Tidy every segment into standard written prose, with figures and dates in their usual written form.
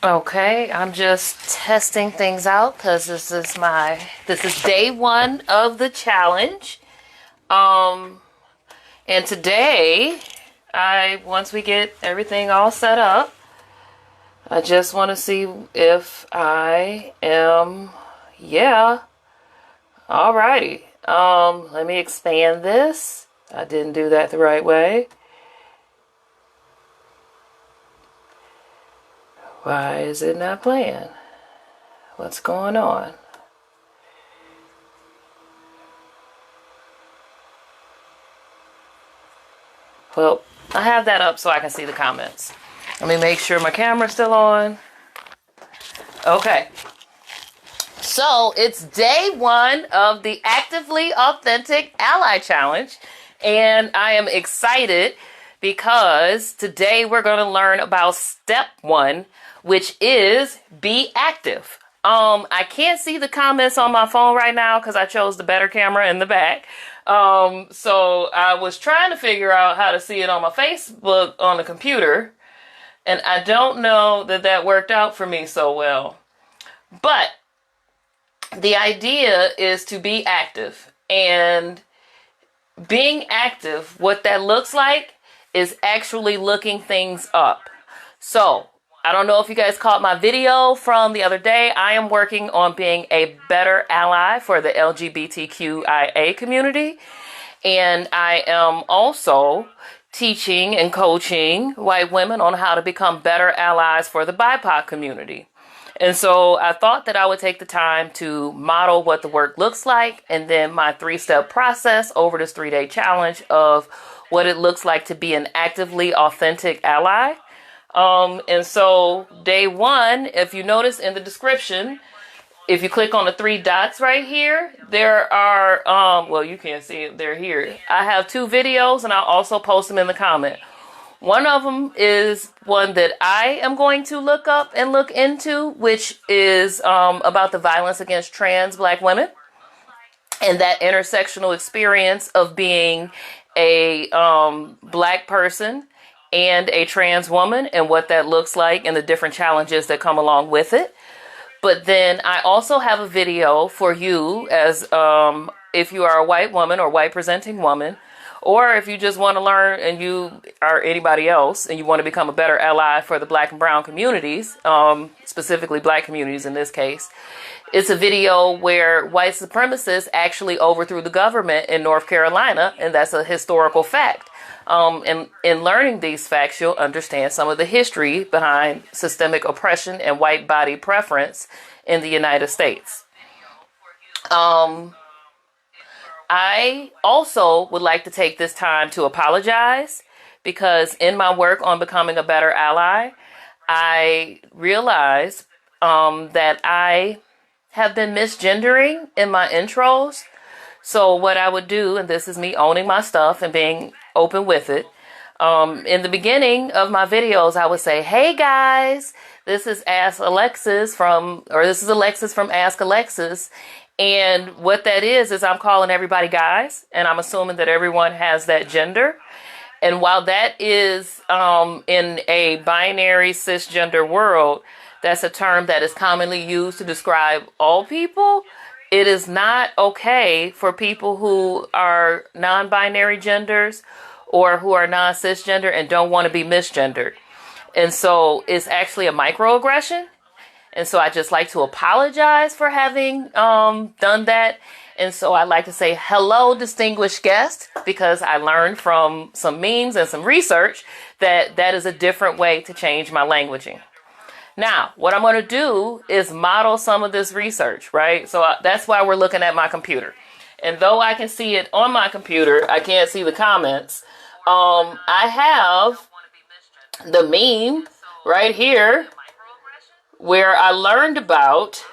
Okay, I'm just testing things out because this is day one of the challenge. Um, and today, once we get everything all set up, I just want to see if I am, yeah, alrighty. Let me expand this. I didn't do that the right way. Why is it not playing? What's going on? Well, I have that up so I can see the comments. Let me make sure my camera's still on. Okay. So it's day one of the Actively Authentic Ally Challenge. And I am excited because today we're going to learn about step one, which is be active. I can't see the comments on my phone right now because I chose the better camera in the back. So I was trying to figure out how to see it on my Facebook on the computer, and I don't know that that worked out for me so well. But the idea is to be active, and being active, what that looks like is actually looking things up. So I don't know if you guys caught my video from the other day. I am working on being a better ally for the LGBTQIA community. And I am also teaching and coaching white women on how to become better allies for the BIPOC community. And so I thought that I would take the time to model what the work looks like, and then my 3-step process over this 3-day challenge of what it looks like to be an actively authentic ally. And so day one, if you notice in the description, if you click on the 3 dots right here, there are, well, you can't see it, they're here. I have 2 videos and I'll also post them in the comment. One of them is one that I am going to look up and look into, which is about the violence against trans Black women and that intersectional experience of being a Black person and a trans woman and what that looks like and the different challenges that come along with it. But then I also have a video for you as if you are a white woman or white presenting woman, or if you just want to learn and you are anybody else and you want to become a better ally for the Black and brown communities, specifically Black communities in this case. It's a video where white supremacists actually overthrew the government in North Carolina, and that's a historical fact. And in learning these facts, you'll understand some of the history behind systemic oppression and white body preference in the United States. I also would like to take this time to apologize because in my work on becoming a better ally, I realized that I have been misgendering in my intros. So what I would do, and this is me owning my stuff and being open with it. In the beginning of my videos, I would say, hey guys, this is Alexis from Ask Alexis. And what that is I'm calling everybody guys, and I'm assuming that everyone has that gender. And while that is in a binary cisgender world, that's a term that is commonly used to describe all people. It is not okay for people who are non-binary genders or who are non-cisgender and don't want to be misgendered. And so it's actually a microaggression. And so I just like to apologize for having done that. And so I'd like to say hello, distinguished guest, because I learned from some memes and some research that that is a different way to change my languaging. Now, what I'm going to do is model some of this research, right? So that's why we're looking at my computer. And though I can see it on my computer, I can't see the comments. I have the meme right here where I learned about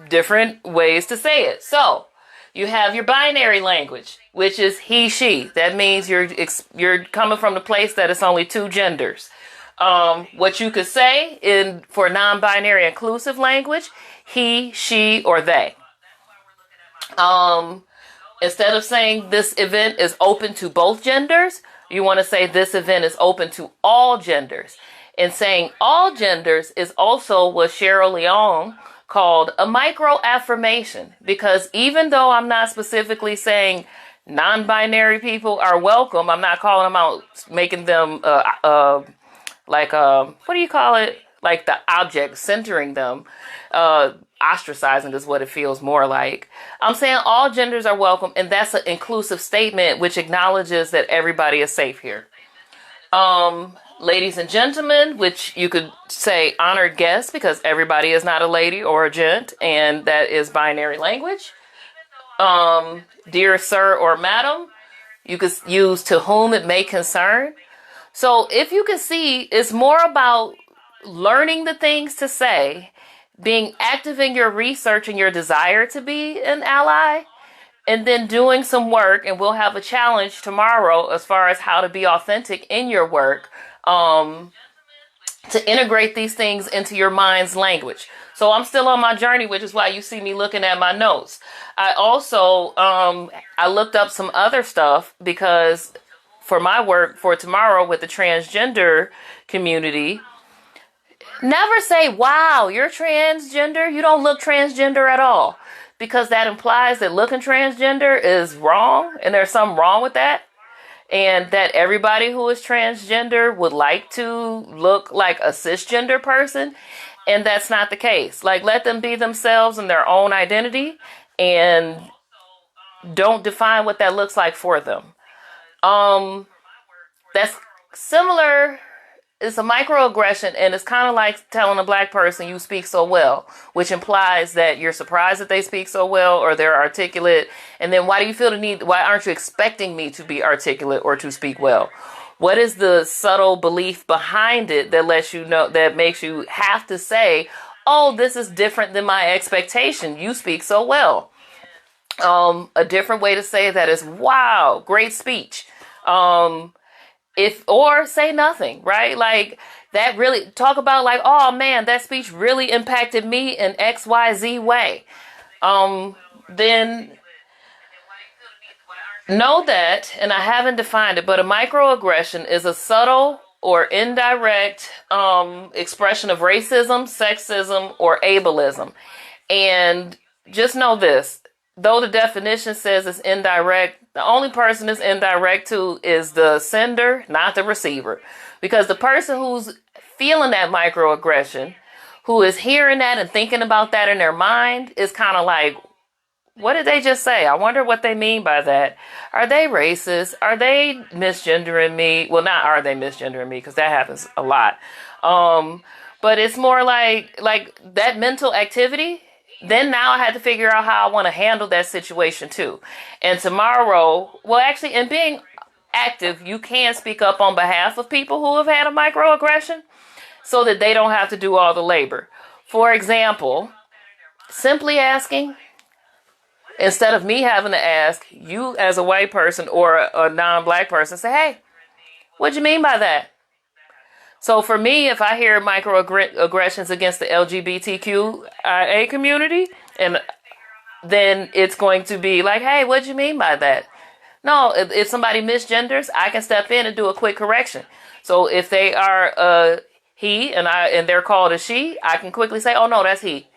different ways to say it. So you have your binary language, which is he, she. That means you're coming from the place that it's only 2 genders. What you could say for non-binary inclusive language, he, she, or they. Instead of saying this event is open to both genders, you want to say this event is open to all genders. And saying all genders is also what Cheryl Leone called a micro affirmation, because even though I'm not specifically saying non-binary people are welcome, I'm not calling them out, making them what do you call it? Like the object, centering them, ostracizing is what it feels more like. I'm saying all genders are welcome, and that's an inclusive statement which acknowledges that everybody is safe here. Ladies and gentlemen, which you could say honored guests, because everybody is not a lady or a gent, and that is binary language. Dear sir or madam, you could use to whom it may concern. So if you can see, it's more about learning the things to say, being active in your research and your desire to be an ally, and then doing some work. And we'll have a challenge tomorrow as far as how to be authentic in your work, to integrate these things into your mind's language. So I'm still on my journey, which is why you see me looking at my notes. I also, I looked up some other stuff, because for my work for tomorrow with the transgender community, never say, wow, you're transgender. You don't look transgender at all, because that implies that looking transgender is wrong and there's something wrong with that. And that everybody who is transgender would like to look like a cisgender person. And that's not the case. Like, let them be themselves in their own identity, and don't define what that looks like for them. That's similar. It's a microaggression, and it's kind of like telling a black person you speak so well, which implies that you're surprised that they speak so well or they're articulate. And then why do you feel the need? Why aren't you expecting me to be articulate or to speak well? What is the subtle belief behind it that lets you know, that makes you have to say, oh, this is different than my expectation. You speak so well. A different way to say that is, wow, great speech. Or say nothing, right? Like, that really, talk about like, oh man, that speech really impacted me in XYZ way. Then know that, and I haven't defined it, but a microaggression is a subtle or indirect expression of racism, sexism, or ableism. And just know this, though the definition says it's indirect, the only person it's indirect to is the sender, not the receiver. Because the person who's feeling that microaggression, who is hearing that and thinking about that in their mind, is kind of like, what did they just say? I wonder what they mean by that. Are they racist? Are they misgendering me? Well, not are they misgendering me, because that happens a lot. But it's more like that mental activity. Then now I had to figure out how I want to handle that situation too. And tomorrow, well, actually, in being active, you can speak up on behalf of people who have had a microaggression so that they don't have to do all the labor. For example, simply asking, instead of me having to ask, you as a white person or a non-black person, say, hey, what'd you mean by that? So for me, if I hear microaggressions against the LGBTQIA community, and then it's going to be like, hey, what'd you mean by that? No, if somebody misgenders, I can step in and do a quick correction. So if they are he and they're called a she, I can quickly say, oh no, that's he.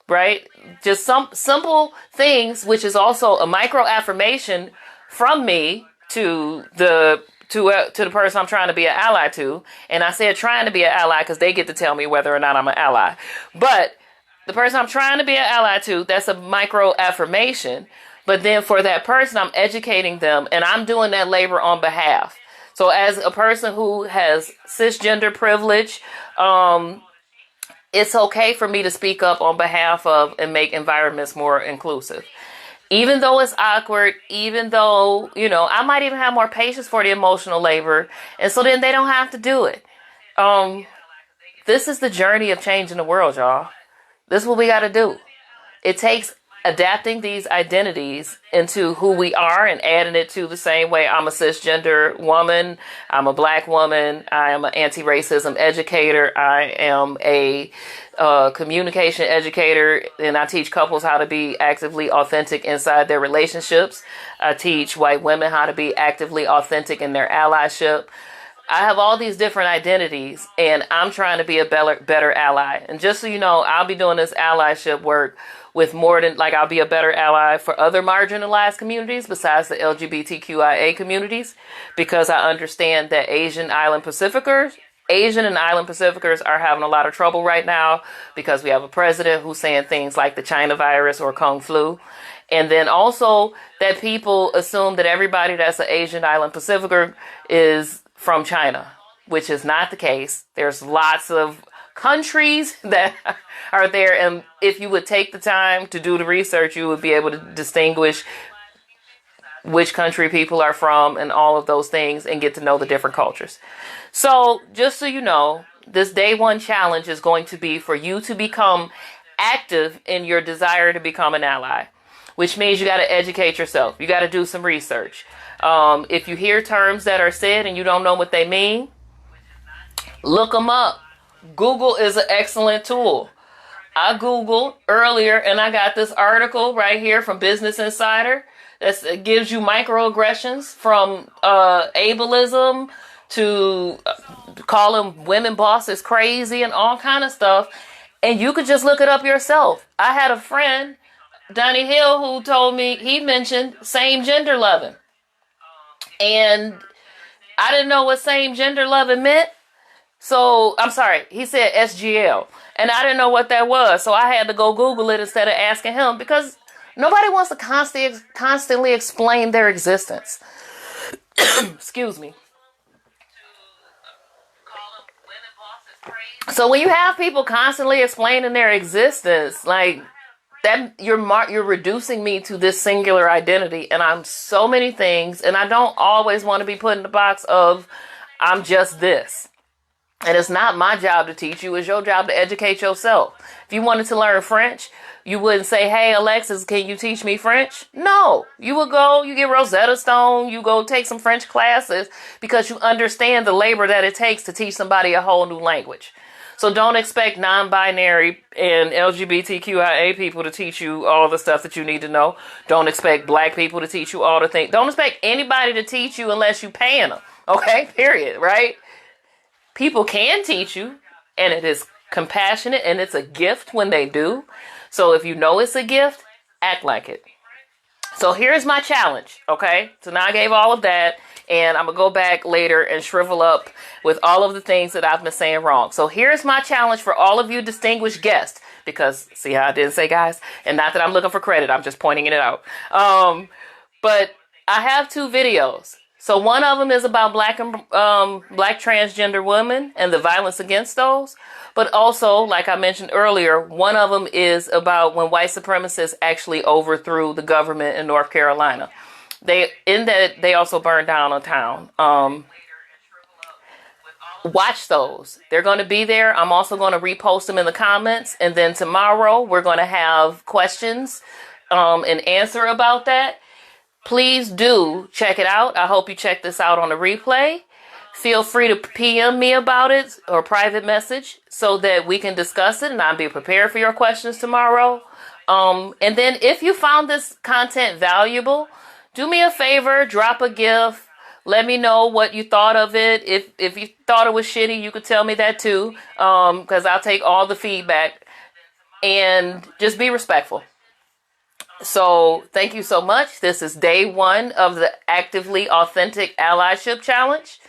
Right? Just some simple things, which is also a micro affirmation from me to the person I'm trying to be an ally to. And I said trying to be an ally because they get to tell me whether or not I'm an ally. But the person I'm trying to be an ally to, that's a micro affirmation. But then for that person, I'm educating them, and I'm doing that labor on behalf. So as a person who has cisgender privilege, it's okay for me to speak up on behalf of and make environments more inclusive. Even though it's awkward, even though, I might even have more patience for the emotional labor. And so then they don't have to do it. This is the journey of changing the world, y'all. This is what we got to do. It takes adapting these identities into who we are and adding it to the same way. I'm a cisgender woman. I'm a black woman. I am an anti-racism educator. I am a communication educator, and I teach couples how to be actively authentic inside their relationships. I teach white women how to be actively authentic in their allyship. I have all these different identities, and I'm trying to be a better ally. And just so you know, I'll be doing this allyship work with more than, like, I'll be a better ally for other marginalized communities besides the LGBTQIA communities, because I understand that Asian and Island Pacificers are having a lot of trouble right now because we have a president who's saying things like the China virus or Kung flu. And then also that people assume that everybody that's an Asian Island Pacificer is from China, which is not the case. There's lots of countries that are there. And if you would take the time to do the research, you would be able to distinguish which country people are from and all of those things and get to know the different cultures. So just so you know, this day one challenge is going to be for you to become active in your desire to become an ally, which means you got to educate yourself. You got to do some research. If you hear terms that are said and you don't know what they mean, look them up. Google is an excellent tool. I Googled earlier and I got this article right here from Business Insider that gives you microaggressions from ableism to calling women bosses crazy and all kind of stuff. And you could just look it up yourself. I had a friend, Donnie Hill, who told me, he mentioned same gender loving. And I didn't know what same gender loving meant. So, I'm sorry, he said SGL. And I didn't know what that was. So I had to go Google it instead of asking him, because nobody wants to constantly explain their existence. Excuse me. So when you have people constantly explaining their existence, like that, you're reducing me to this singular identity, and I'm so many things, and I don't always want to be put in the box of I'm just this. And it's not my job to teach you. It's your job to educate yourself. If you wanted to learn French, you wouldn't say, hey, Alexis, can you teach me French? No, you would go, you get Rosetta Stone, you go take some French classes because you understand the labor that it takes to teach somebody a whole new language. So don't expect non-binary and LGBTQIA people to teach you all the stuff that you need to know. Don't expect black people to teach you all the things. Don't expect anybody to teach you unless you're paying them. Okay, period, right? People can teach you, and it is compassionate, and it's a gift when they do. So if you know it's a gift, act like it. So here's my challenge, okay? So now I gave all of that, and I'm going to go back later and shrivel up with all of the things that I've been saying wrong. So here's my challenge for all of you distinguished guests, because see how I didn't say guys? And not that I'm looking for credit, I'm just pointing it out. But I have 2 videos. So one of them is about black transgender women and the violence against those. But also, like I mentioned earlier, one of them is about when white supremacists actually overthrew the government in North Carolina. They also burned down a town. Watch those. They're going to be there. I'm also going to repost them in the comments. And then tomorrow we're going to have questions and answer about that. Please do check it out. I hope you check this out on the replay. Feel free to PM me about it or private message so that we can discuss it and I'll be prepared for your questions tomorrow. And then if you found this content valuable, do me a favor, drop a GIF. Let me know what you thought of it. If you thought it was shitty, you could tell me that too, because I'll take all the feedback. And just be respectful. So thank you so much. This is day 1 of the Actively Authentic Allyship Challenge.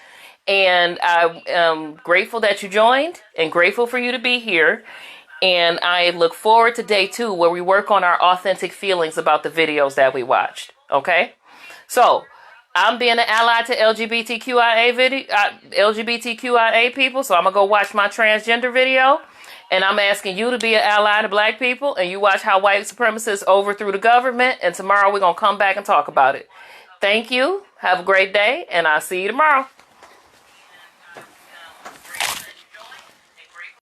And I am grateful that you joined and grateful for you to be here. And I look forward to day 2 where we work on our authentic feelings about the videos that we watched. Okay? So I'm being an ally to LGBTQIA people. So I'm going to go watch my transgender video. And I'm asking you to be an ally to black people, and you watch how white supremacists overthrew the government, and tomorrow we're going to come back and talk about it. Thank you. Have a great day, and I'll see you tomorrow.